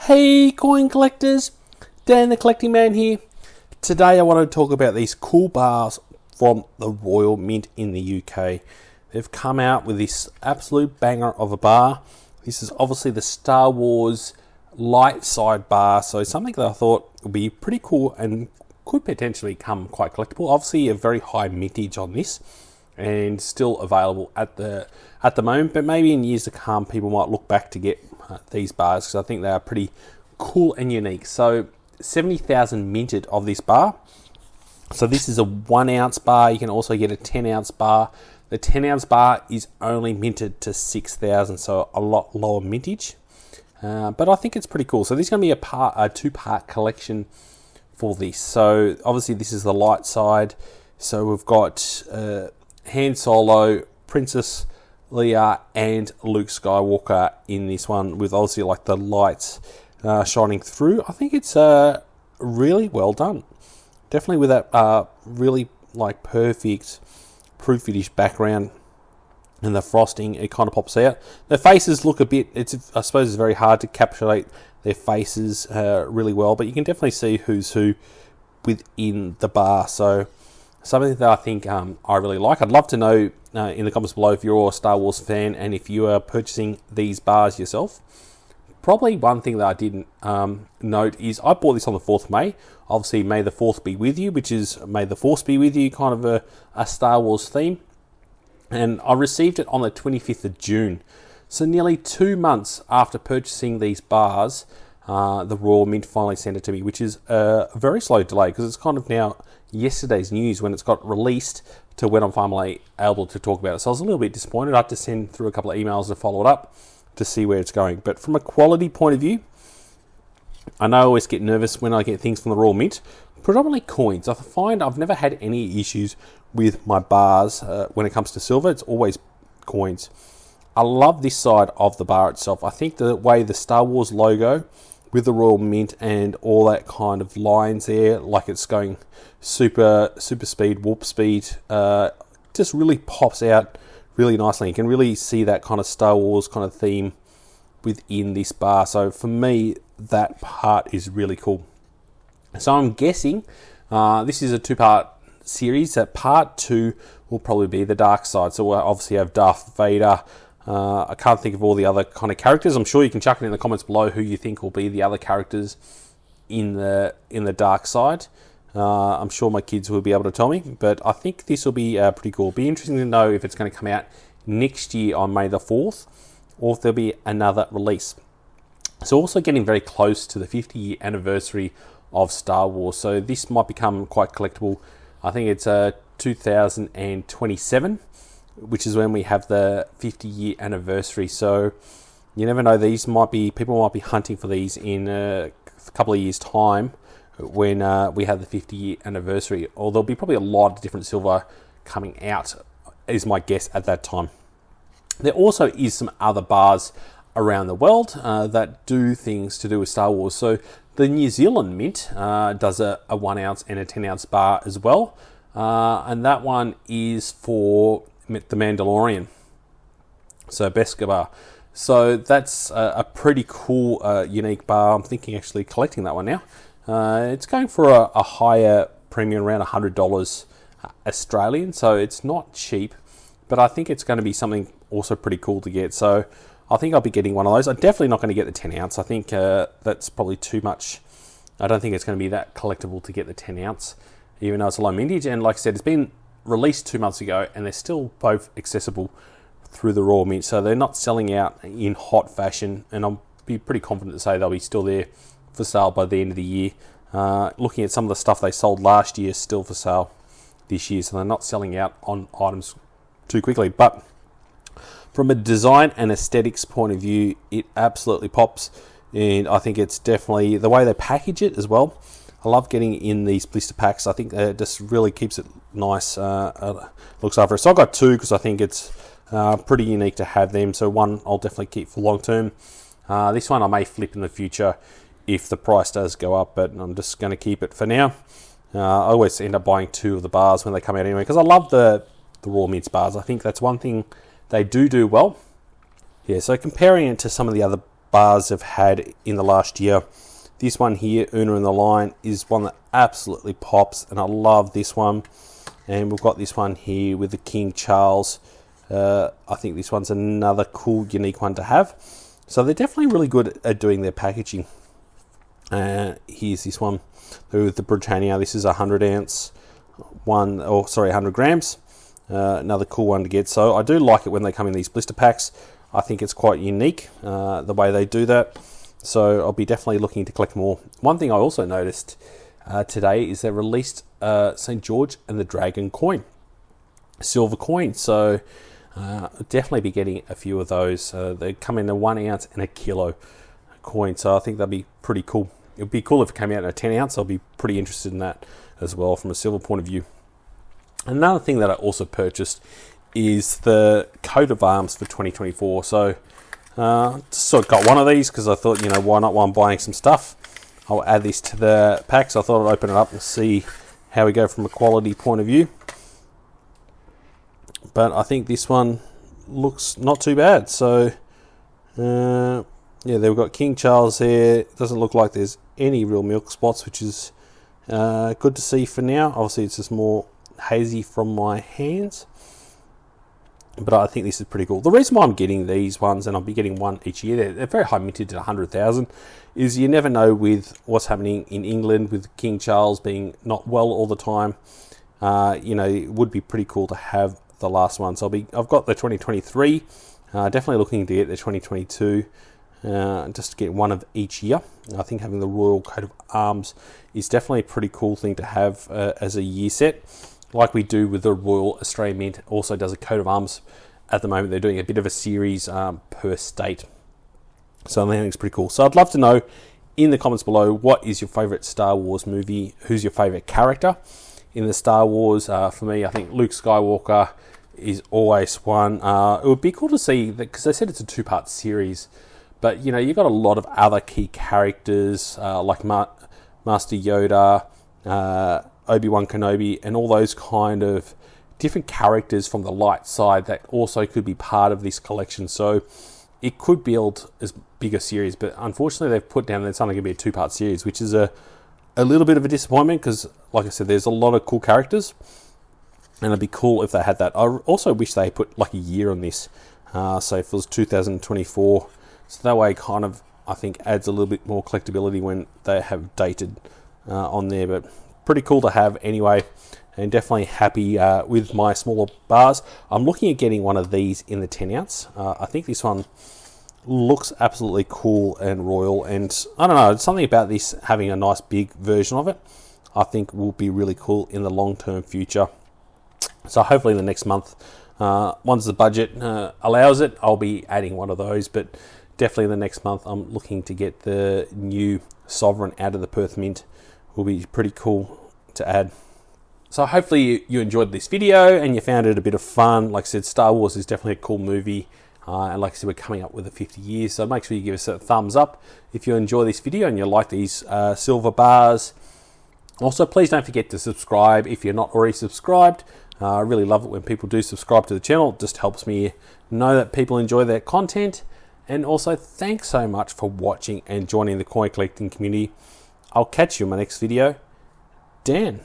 Hey coin collectors, Dan the Collecting Man here. Today I want to talk about these cool bars from the Royal Mint in the UK. They've come out with this absolute banger of a bar. This is obviously the Star Wars light side bar, so something that I thought would be pretty cool and could potentially come quite collectible. Obviously a very high mintage on this and still available at the moment, but maybe in years to come people might look back to get these bars because I think they are pretty cool and unique. So 70,000 minted of this bar. So this is a 1 ounce bar. You can also get a 10 ounce bar. The 10 ounce bar is only minted to 6,000, so a lot lower mintage, but I think it's pretty cool. So this is going to be a two-part collection for this. So obviously this is the light side, so we've got Han Solo, Princess Leia and Luke Skywalker in this one, with obviously like the lights shining through. I think it's really well done. Definitely with that really like perfect proof finish background and the frosting, it kind of pops out. The faces look a bit, I suppose it's very hard to capture their faces really well, but you can definitely see who's who within the bar. So something that I think I really like. I'd love to know in the comments below if you're a Star Wars fan and if you are purchasing these bars yourself. Probably one thing that I didn't note is I bought this on the 4th of May. Obviously, May the 4th be with you, which is May the Force be with you, kind of a Star Wars theme. And I received it on the 25th of June. So nearly 2 months after purchasing these bars, the Royal Mint finally sent it to me, which is a very slow delay because it's kind of now yesterday's news when it's got released to when I'm finally able to talk about it. So I was a little bit disappointed. I had to send through a couple of emails to follow it up to see where it's going. But from a quality point of view, I know I always get nervous when I get things from the Royal Mint, predominantly coins. I find I've never had any issues with my bars when it comes to silver. It's always coins. I love this side of the bar itself. I think the way the Star Wars logo with the Royal Mint and all that kind of lines there, like it's going super speed, warp speed, just really pops out really nicely. You can really see that kind of Star Wars kind of theme within this bar. So for me, that part is really cool. So I'm guessing this is a two-part series. That part 2 will probably be the dark side. So we'll obviously have Darth Vader. I can't think of all the other kind of characters. I'm sure you can chuck it in the comments below who you think will be the other characters in the dark side. I'm sure my kids will be able to tell me, but I think this will be pretty cool. Be interesting to know if it's going to come out next year on May the 4th, or if there'll be another release. So also getting very close to the 50-year anniversary of Star Wars, so this might become quite collectible. I think it's 2027, which is when we have the 50-year anniversary. So you never know, people might be hunting for these in a couple of years' time when we have the 50-year anniversary, or there'll be probably a lot of different silver coming out, is my guess at that time. There also is some other bars around the world that do things to do with Star Wars. So the New Zealand Mint does a 1 ounce and a 10 ounce bar as well, and that one is for the Mandalorian, so Beskar. So that's a pretty cool, unique bar. I'm thinking actually collecting that one now. It's going for a higher premium, around $100 Australian, so it's not cheap, but I think it's going to be something also pretty cool to get. So I think I'll be getting one of those. I'm definitely not going to get the 10 ounce. I think that's probably too much. I don't think it's going to be that collectible to get the 10 ounce, even though it's a low mintage. And like I said, it's been released 2 months ago, and they're still both accessible through the Royal Mint, so they're not selling out in hot fashion, and I'll be pretty confident to say they'll be still there for sale by the end of the year. Looking at some of the stuff they sold last year, still for sale this year, so they're not selling out on items too quickly. But from a design and aesthetics point of view, it absolutely pops, and I think it's definitely the way they package it as well. I love getting in these blister packs. I think it just really keeps it nice, looks after it. So I got 2 because I think it's pretty unique to have them. So one I'll definitely keep for long term. This one I may flip in the future if the price does go up, but I'm just going to keep it for now. I always end up buying 2 of the bars when they come out anyway, because I love the Royal Mint bars. I think that's one thing they do well. Yeah, so comparing it to some of the other bars they've had in the last year. This one here, Una in the Line, is one that absolutely pops, and I love this one. And we've got this one here with the King Charles. I think this one's another cool, unique one to have. So they're definitely really good at doing their packaging. Here's this one with the Britannia. This is 100 ounce, 100 grams. Another cool one to get. So I do like it when they come in these blister packs. I think it's quite unique, the way they do that. So I'll be definitely looking to collect more. One thing I also noticed today is they released St. George and the Dragon coin, silver coin. So definitely be getting a few of those. They come in a 1 ounce and a kilo coin. So I think that'd be pretty cool. It would be cool if it came out in a 10 ounce. I'll be pretty interested in that as well from a silver point of view. Another thing that I also purchased is the coat of arms for 2024. So sort of got one of these because I thought, why not while I'm buying some stuff? I'll add this to the pack. So I thought I'd open it up and see how we go from a quality point of view. But I think this one looks not too bad. So yeah, they've got King Charles here. It doesn't look like there's any real milk spots, which is good to see for now. Obviously it's just more hazy from my hands, but I think this is pretty cool. The reason why I'm getting these ones, and I'll be getting one each year, they're very high minted at 100,000, is you never know with what's happening in England with King Charles being not well all the time. It would be pretty cool to have the last one. So I've got the 2023, definitely looking to get the 2022, just to get one of each year. I think having the royal coat of arms is definitely a pretty cool thing to have as a year set. Like we do with the Royal Australian Mint, also does a coat of arms at the moment. They're doing a bit of a series per state. So I think it's pretty cool. So I'd love to know in the comments below, what is your favourite Star Wars movie? Who's your favourite character in the Star Wars? For me, I think Luke Skywalker is always one. It would be cool to see, because they said it's a 2-part series, but you've got a lot of other key characters like Master Yoda, Obi-Wan Kenobi, and all those kind of different characters from the light side that also could be part of this collection. So it could build as big a series, but unfortunately they've put down that it's only going to be a 2-part series, which is a little bit of a disappointment because, like I said, there's a lot of cool characters, and it'd be cool if they had that. I also wish they put like a year on this, so if it was 2024, so that way kind of, I think, adds a little bit more collectability when they have dated on there. But pretty cool to have anyway, and definitely happy with my smaller bars. I'm looking at getting one of these in the 10 ounce. I think this one looks absolutely cool and royal, and I don't know, something about this having a nice big version of it I think will be really cool in the long-term future. So hopefully in the next month, once the budget allows it, I'll be adding one of those, but definitely in the next month I'm looking to get the new Sovereign out of the Perth Mint. Will be pretty cool to add. So hopefully you enjoyed this video and you found it a bit of fun. Like I said, Star Wars is definitely a cool movie, and like I said, we're coming up with the 50 years, so make sure you give us a thumbs up if you enjoy this video and you like these silver bars. Also, please don't forget to subscribe if you're not already subscribed. I really love it when people do subscribe to the channel. It just helps me know that people enjoy their content. And also, thanks so much for watching and joining the coin collecting community. I'll catch you in my next video. Dan.